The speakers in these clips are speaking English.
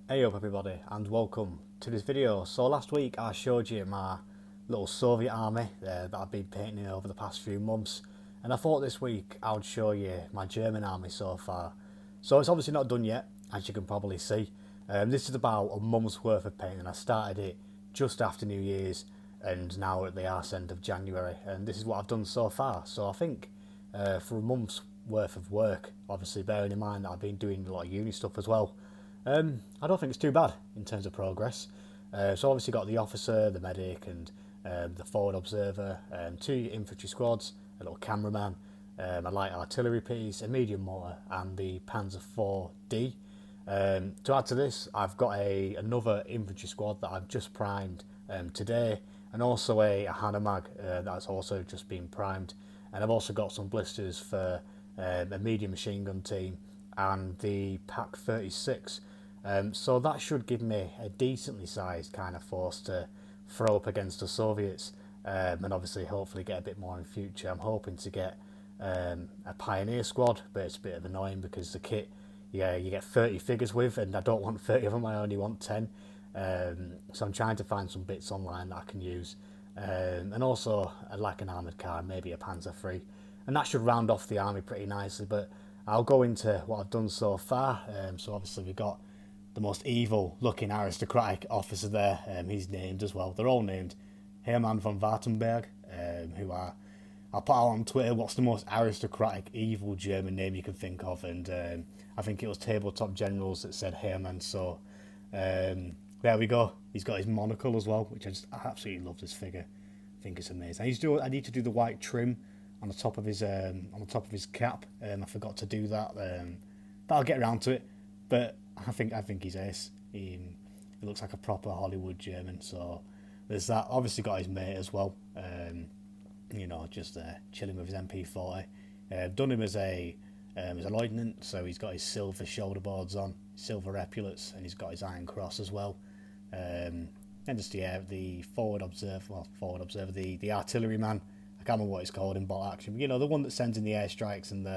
Hey up everybody and welcome to this video. So last week I showed you my little Soviet army that I've been painting over the past few months, and I thought this week I would show you my German army so far. So it's obviously not done yet, as you can probably see. This is about a month's worth of painting. I started it just after New Year's and now we're at the arse end of January, and this is what I've done so far. So I think for a month's worth of work, obviously bearing in mind that I've been doing a lot of uni stuff as well, I don't think it's too bad in terms of progress. So obviously got the officer, the medic, and the forward observer, two infantry squads, a little cameraman, a light artillery piece, a medium mortar, and the Panzer IV-D. To add to this, I've got another infantry squad that I've just primed today, and also a Hanomag that's also just been primed. And I've also got some blisters for a medium machine gun team and the Pak 36. So that should give me a decently sized kind of force to throw up against the Soviets, and obviously hopefully get a bit more in future. I'm hoping to get a Pioneer squad, but it's a bit of annoying because the kit, yeah, you get 30 figures with, and I don't want 30 of them, I only want 10. So I'm trying to find some bits online that I can use, and also like an armoured car, maybe a Panzer III, and that should round off the army pretty nicely. But I'll go into what I've done so far. So obviously we've got the most evil looking aristocratic officer there. He's named as well. They're all named Hermann von Wartenberg, who I'll put out on Twitter what's the most aristocratic evil German name you can think of, and I think it was Tabletop Generals that said Hermann. So there we go. He's got his monocle as well, which I absolutely love this figure. I think it's amazing. I need to do the white trim on the top of his cap. I forgot to do that, but I'll get around to it. But I think he's ace. He looks like a proper Hollywood German. So there's that. Obviously got his mate as well. Just chilling with his MP40. Done him as a lieutenant, so he's got his silver shoulder boards on, silver epaulets, and he's got his iron cross as well. And just the forward observer, the artillery man. I can't remember what it's called in bot action. But, the one that sends in the airstrikes and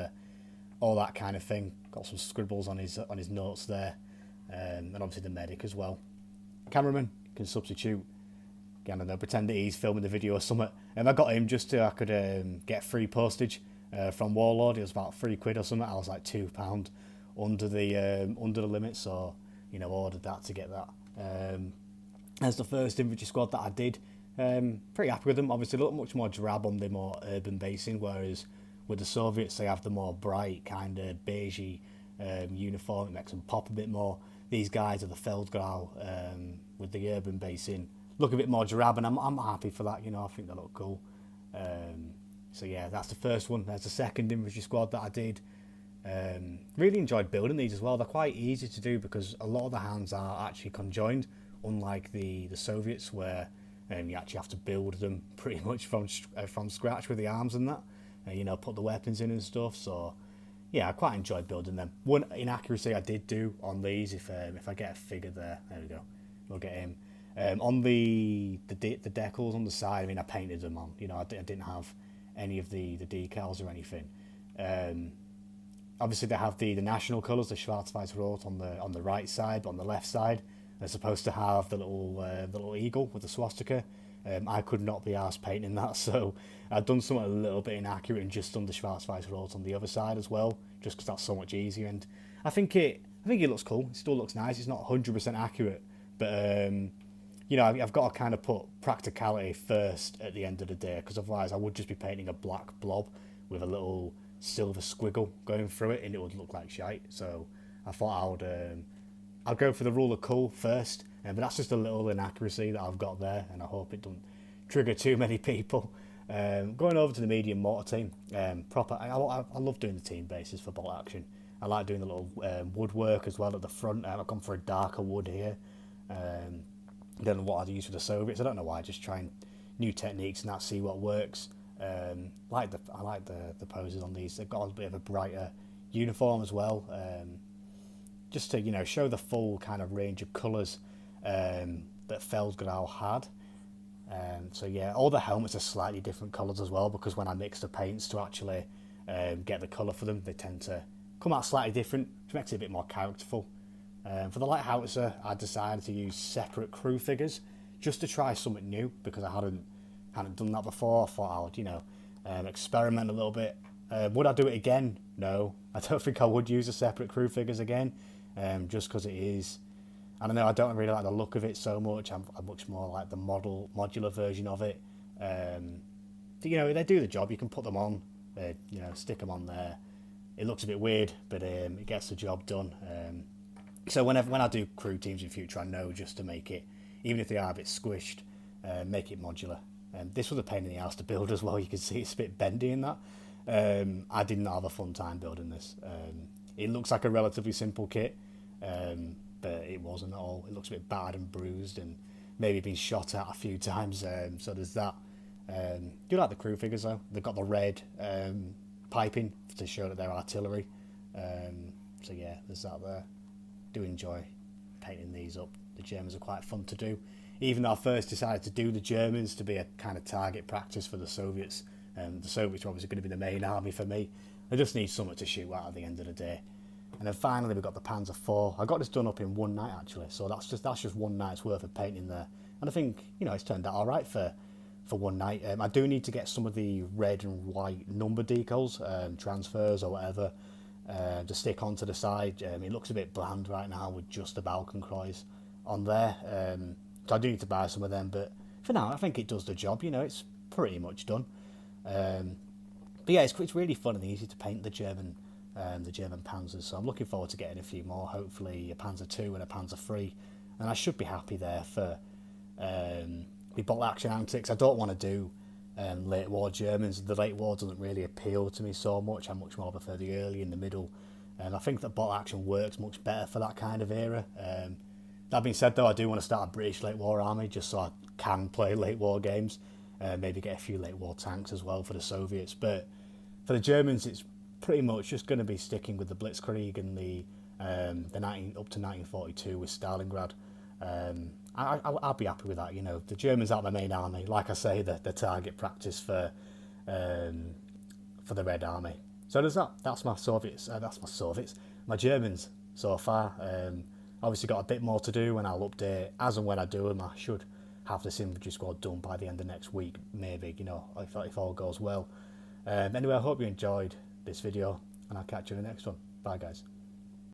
all that kind of thing. Got some scribbles on his notes there, and obviously the medic as well. Cameraman can substitute. Again, I don't know, pretend that he's filming the video or something. I got him just so I could get free postage from Warlord. It was about £3 or something. I was like £2 under the limit, so ordered that to get that. As the first infantry squad that I did, pretty happy with them. Obviously, a little much more drab on the more urban basing, whereas with the Soviets they have the more bright kind of beigey uniform. It makes them pop a bit more. These guys are the Feldgrau with the urban basing, look a bit more drab, and I'm happy for that. I think they look cool. So yeah, that's the first one. There's the second infantry squad that I did. Really enjoyed building these as well. They're quite easy to do because a lot of the hands are actually conjoined, unlike the Soviets where you actually have to build them pretty much from scratch with the arms and that. Put the weapons in and stuff. So yeah, I quite enjoyed building them. One inaccuracy I did do on these, if I get a figure there we go, we'll get him. On the decals on the side, I painted them on. I didn't have any of the decals or anything. Obviously they have the national colours, the Schwarz-Weiß-Rot on the right side, but on the left side they're supposed to have the little eagle with the swastika. I could not be arsed painting that, so I've done something a little bit inaccurate and just done the Schwarz-Weiß-Rot on the other side as well, just because that's so much easier. And I think it looks cool. It still looks nice. It's not 100% accurate, but I've got to kind of put practicality first at the end of the day, because otherwise I would just be painting a black blob with a little silver squiggle going through it, and it would look like shite. So I thought I'll go for the rule of cool first, but that's just a little inaccuracy that I've got there, and I hope it doesn't trigger too many people. Going over to the medium mortar team, I love doing the team bases for bolt action. I like doing the little woodwork as well at the front. I've gone for a darker wood here. Don't know what I'd use for the Soviets. I don't know why. Just trying new techniques and that, see what works. I like the poses on these. They've got a bit of a brighter uniform as well. Just to show the full kind of range of colours that Feldgrau had. So yeah, all the helmets are slightly different colours as well, because when I mix the paints to actually get the colour for them, they tend to come out slightly different, which makes it a bit more characterful. For the light howitzer, I decided to use separate crew figures just to try something new because I hadn't done that before. I thought I would, experiment a little bit. Would I do it again? No, I don't think I would use the separate crew figures again, just because it is. I don't know. I don't really like the look of it so much. I'm much more like the modular version of it. They do the job. You can put them on, stick them on there. It looks a bit weird, but it gets the job done. So when I do crew teams in future, I know just to make it, even if they are a bit squished, make it modular. This was a pain in the ass to build as well. You can see it's a bit bendy in that. I did not have a fun time building this. It looks like a relatively simple kit, but it wasn't at all. It looks a bit battered and bruised and maybe been shot at a few times. So there's that. Do like the crew figures though. They've got the red piping to show that they're artillery. So yeah, there's that there. Do enjoy painting these up. The Germans are quite fun to do. Even though I first decided to do the Germans to be a kind of target practice for the Soviets. The Soviets are obviously going to be the main army for me. I just need something to shoot at the end of the day. And then finally we've got the Panzer IV. I got this done up in one night actually, so that's just one night's worth of painting there. And I think it's turned out all right for one night. I do need to get some of the red and white number decals, transfers or whatever, to stick onto the side. It looks a bit bland right now with just the Balkenkreuz on there. So I do need to buy some of them, but for now I think it does the job. It's pretty much done. But yeah, it's really fun and easy to paint the German Panzers. So I'm looking forward to getting a few more. Hopefully a Panzer II and a Panzer III, and I should be happy there for the bolt action antics. I don't want to do late war Germans. The late war doesn't really appeal to me so much. I much more prefer the early and the middle. And I think that bolt action works much better for that kind of era. That being said though, I do want to start a British late war army just so I can play late war games. Maybe get a few late war tanks as well for the Soviets. But for the Germans, it's pretty much just going to be sticking with the Blitzkrieg and the up to 1942 with Stalingrad. I'll be happy with that. The Germans aren't my main army. Like I say, the target practice for the Red Army. So there's that. That's my Soviets. My Germans so far. Obviously got a bit more to do, and I'll update as and when I do them. I should have this infantry squad done by the end of next week, maybe. If all goes well. Anyway, I hope you enjoyed this video, and I'll catch you in the next one. Bye, guys.